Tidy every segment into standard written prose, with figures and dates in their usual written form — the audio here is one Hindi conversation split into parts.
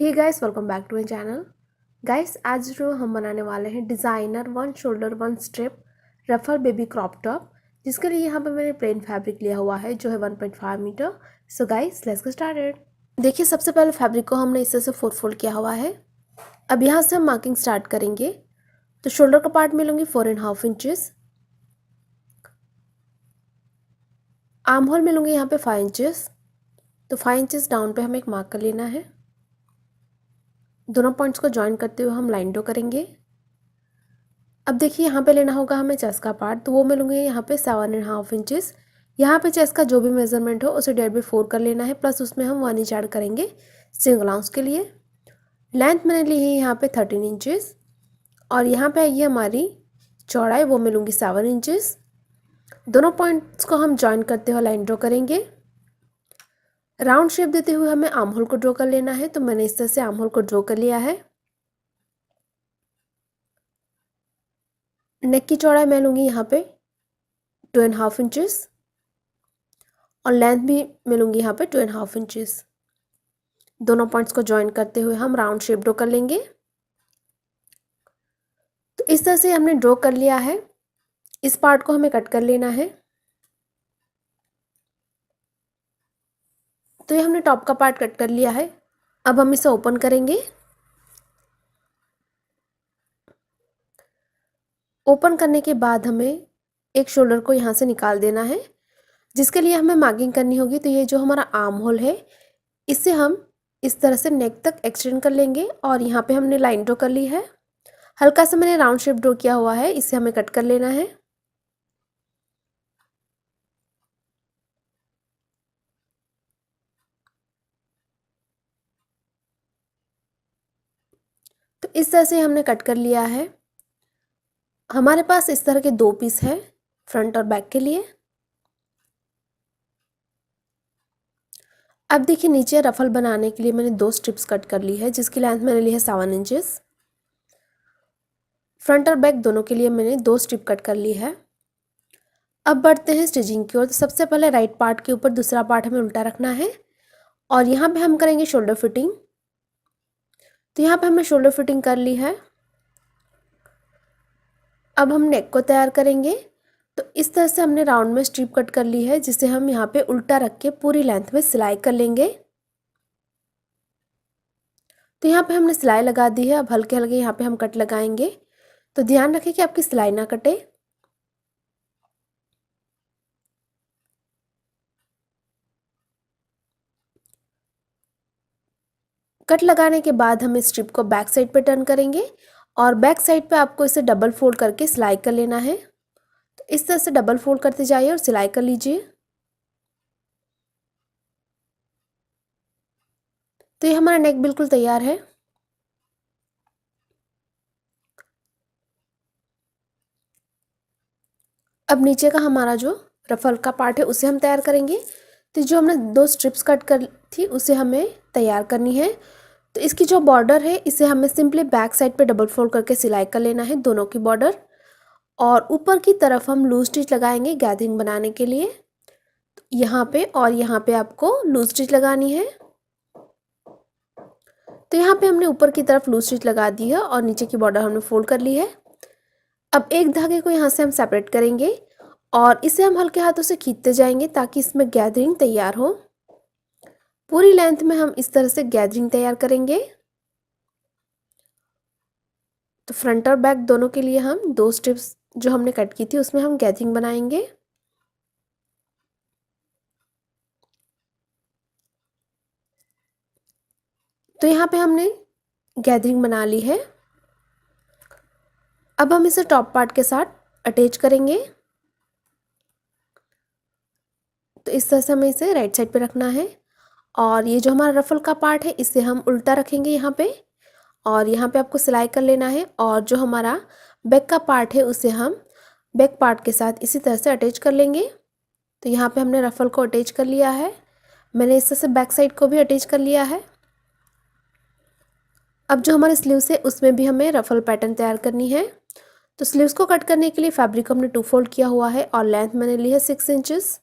Hey guys, welcome back to my channel. Guys, आज जो हम बनाने वाले हैं designer one shoulder one strip ruffle baby crop top, जिसके लिए यहाँ पे मैंने प्लेन फैब्रिक लिया हुआ है जो है 1.5 metre. So guys, let's get started. देखिए, सबसे पहले फैब्रिक को हमने इस तरह से 4 फोल्ड किया हुआ है। अब यहाँ से हम मार्किंग स्टार्ट करेंगे। तो शोल्डर का पार्ट मिलूंगी 4.5 इंचेस, आर्म होल मिलूंगी यहाँ पे 5 इंचेस। तो 5 इंचेस डाउन पे हमें एक मार्क कर लेना है। दोनों पॉइंट्स को ज्वाइन करते हुए हम लाइन ड्रॉ करेंगे। अब देखिए, यहाँ पे लेना होगा हमें चेस्ट का पार्ट, तो वो मिलूंगे यहाँ पे 7.5 इंचेस। यहाँ पे चेस्ट का जो भी मेजरमेंट हो उसे 1.5/4 कर लेना है, प्लस उसमें हम 1 इंच ऐड करेंगे सिंगल आउंस के लिए। लेंथ मैंने ली है यहाँ पे 13 इंचेस, और यहाँ पे आएगी हमारी चौड़ाई, वो मिलूंगी 7 इंचेस। दोनों पॉइंट्स को हम ज्वाइन करते हुए लाइन ड्रॉ करेंगे। राउंड शेप देते हुए हमें आर्म होल को ड्रॉ कर लेना है, तो मैंने इस तरह से आर्म होल को ड्रॉ कर लिया है। नेक की चौड़ाई मैं लूँगी यहाँ पे 2.5 इंचेस, और लेंथ भी मिलूंगी यहाँ पे 2.5 इंचेस। दोनों पॉइंट्स को ज्वाइन करते हुए हम राउंड शेप ड्रॉ कर लेंगे। तो इस तरह से हमने ड्रॉ कर लिया है। इस पार्ट को हमें कट कर लेना है। तो ये हमने टॉप का पार्ट कट कर लिया है। अब हम इसे ओपन करेंगे। ओपन करने के बाद हमें एक शोल्डर को यहाँ से निकाल देना है, जिसके लिए हमें मार्किंग करनी होगी। तो ये जो हमारा आर्म होल है, इसे हम इस तरह से नेक तक एक्सटेंड कर लेंगे, और यहाँ पे हमने लाइन ड्रॉ कर ली है। हल्का सा मैंने राउंड शेप ड्रॉ किया हुआ है, इसे हमें कट कर लेना है। तो इस तरह से हमने कट कर लिया है। हमारे पास इस तरह के 2 पीस है फ्रंट और बैक के लिए। अब देखिए, नीचे रफल बनाने के लिए मैंने 2 स्ट्रिप्स कट कर ली है, जिसकी लेंथ मैंने ली है 7 इंचेस। फ्रंट और बैक दोनों के लिए मैंने 2 स्ट्रिप कट कर ली है। अब बढ़ते हैं स्टिचिंग की ओर। तो सबसे पहले राइट पार्ट के ऊपर दूसरा पार्ट हमें उल्टा रखना है, और यहाँ पे हम करेंगे शोल्डर फिटिंग। तो यहाँ पे हमने शोल्डर फिटिंग कर ली है। अब हम नेक को तैयार करेंगे। तो इस तरह से हमने राउंड में स्ट्रिप कट कर ली है, जिसे हम यहाँ पे उल्टा रख के पूरी लेंथ में सिलाई कर लेंगे। तो यहाँ पे हमने सिलाई लगा दी है। अब हल्के हल्के यहाँ पे हम कट लगाएंगे। तो ध्यान रखें कि आपकी सिलाई ना कटे। कट लगाने के बाद हम इस स्ट्रिप को बैक साइड पे टर्न करेंगे, और बैक साइड पे आपको इसे डबल फोल्ड करके सिलाई कर लेना है। तो इस तरह से डबल फोल्ड करते जाइए और सिलाई कर लीजिए। तो ये हमारा नेक बिल्कुल तैयार है। अब नीचे का हमारा जो रफल का पार्ट है उसे हम तैयार करेंगे। तो जो हमने 2 स्ट्रिप्स कट कर थी उसे हमें तैयार करनी है। तो इसकी जो बॉर्डर है, इसे हमें सिंपली बैक साइड पे डबल फोल्ड करके सिलाई कर लेना है, दोनों की बॉर्डर। और ऊपर की तरफ हम लूज स्टिच लगाएंगे गैदरिंग बनाने के लिए। यहाँ पे और यहाँ पे आपको लूज स्टिच लगानी है। तो यहाँ पे हमने ऊपर की तरफ लूज स्टिच लगा दी है, और नीचे की बॉर्डर हमने फोल्ड कर ली है। अब एक धागे को यहाँ से हम सेपरेट करेंगे, और इसे हम हल्के हाथों से खींचते जाएंगे ताकि इसमें गैदरिंग तैयार हो। पूरी लेंथ में हम इस तरह से गैदरिंग तैयार करेंगे। तो फ्रंट और बैक दोनों के लिए हम 2 स्ट्रिप्स जो हमने कट की थी उसमें हम गैदरिंग बनाएंगे। तो यहाँ पे हमने गैदरिंग बना ली है। अब हम इसे टॉप पार्ट के साथ अटैच करेंगे। तो इस तरह से हमें इसे राइट साइड पे रखना है, और ये जो हमारा रफल का पार्ट है इसे हम उल्टा रखेंगे यहाँ पे, और यहाँ पे आपको सिलाई कर लेना है। और जो हमारा बैक का पार्ट है उसे हम बैक पार्ट के साथ इसी तरह से अटैच कर लेंगे। तो यहाँ पे हमने रफल को अटैच कर लिया है। मैंने इस तरह से बैक साइड को भी अटैच कर लिया है। अब जो हमारे स्लीव्स है उसमें भी हमें रफल पैटर्न तैयार करनी है। तो स्लीव्स को कट करने के लिए फैब्रिक को हमने 2 फोल्ड किया हुआ है, और लेंथ मैंने ली है 6 इंचेस।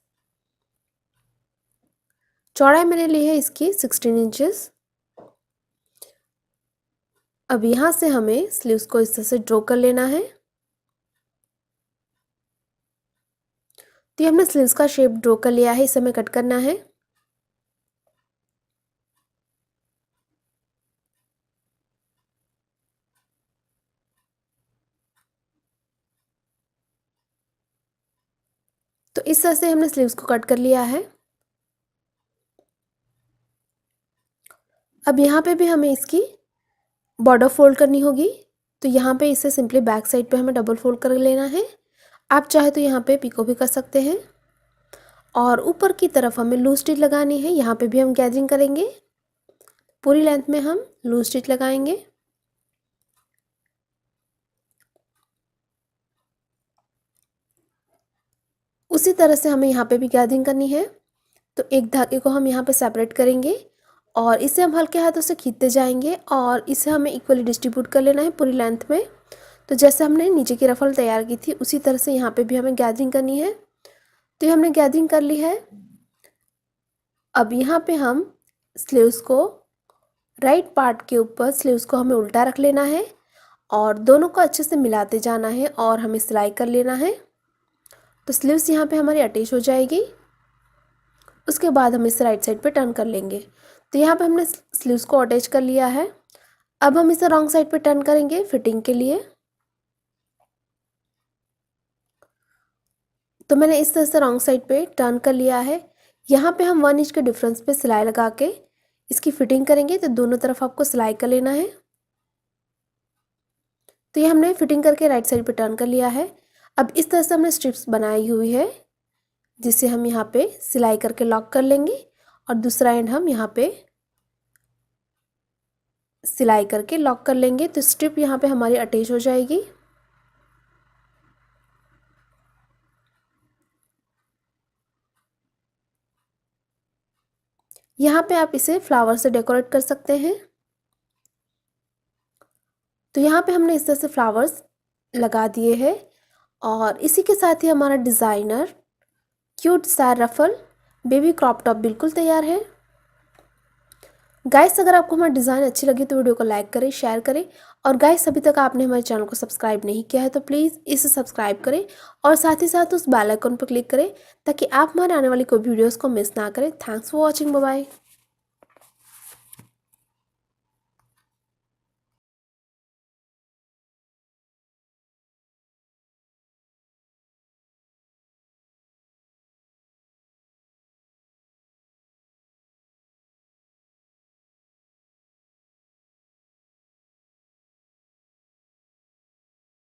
चौड़ाई मैंने ली है इसकी 16 इंचेस। अब यहाँ से हमें स्लीव्स को इस तरह से ड्रॉ कर लेना है। तो ये हमने स्लीव्स का शेप ड्रॉ कर लिया है, इसे हमें कट करना है। तो इस तरह से हमने स्लीव्स को कट कर लिया है। अब यहाँ पे भी हमें इसकी बॉर्डर फोल्ड करनी होगी। तो यहाँ पे इसे सिंपली बैक साइड पे हमें डबल फोल्ड कर लेना है। आप चाहे तो यहाँ पे पिको भी कर सकते हैं। और ऊपर की तरफ हमें लूज स्टिच लगानी है। यहाँ पे भी हम गैदरिंग करेंगे, पूरी लेंथ में हम लूज स्टिच लगाएंगे। उसी तरह से हमें यहाँ पे भी गैदरिंग करनी है। तो एक धागे को हम यहाँ पे सेपरेट करेंगे और इसे हम हल्के हाथों से खींचते जाएंगे और इसे हमें इक्वली डिस्ट्रीब्यूट कर लेना है पूरी लेंथ में। तो जैसे हमने नीचे की रफल तैयार की थी उसी तरह से यहाँ पे भी हमें गैदरिंग करनी है। तो ये हमने गैदरिंग कर ली है। अब यहाँ पे हम स्लीव्स को राइट पार्ट के ऊपर स्लीव्स को हमें उल्टा रख लेना है और दोनों को अच्छे से मिलाते जाना है और हमें सिलाई कर लेना है। तो स्लीव्स यहाँ पे हमारी अटैच हो जाएगी। उसके बाद हम इसे राइट साइड पे टर्न कर लेंगे। तो यहाँ पे हमने स्लीव्स को अटैच कर लिया है। अब हम इसे रॉन्ग साइड पे टर्न करेंगे फिटिंग के लिए। तो मैंने इस तरह से रॉन्ग साइड पे टर्न कर लिया है। यहाँ पे हम 1 इंच के डिफरेंस पे सिलाई लगा के इसकी फिटिंग करेंगे। तो दोनों तरफ आपको सिलाई कर लेना है। तो ये हमने फिटिंग करके राइट साइड पे टर्न कर लिया है। अब इस तरह से हमने स्ट्रिप्स बनाई हुई है जिसे हम यहाँ पे सिलाई करके लॉक कर लेंगे और दूसरा एंड हम यहाँ पे सिलाई करके लॉक कर लेंगे। तो स्ट्रिप यहाँ पे हमारी अटैच हो जाएगी। यहाँ पे आप इसे फ्लावर से डेकोरेट कर सकते हैं। तो यहाँ पे हमने इस तरह से फ्लावर्स लगा दिए हैं और इसी के साथ ही हमारा डिज़ाइनर क्यूट सा रफल बेबी क्रॉप टॉप बिल्कुल तैयार है। गाइस अगर आपको हमारा डिज़ाइन अच्छी लगी तो वीडियो को लाइक करें, शेयर करें और गाइस अभी तक आपने हमारे चैनल को सब्सक्राइब नहीं किया है तो प्लीज़ इसे सब्सक्राइब करें और साथ ही साथ उस बेल आइकन पर क्लिक करें ताकि आप हमारे आने वाली कोई वीडियोस को मिस ना करें। Thanks for watching, bye bye.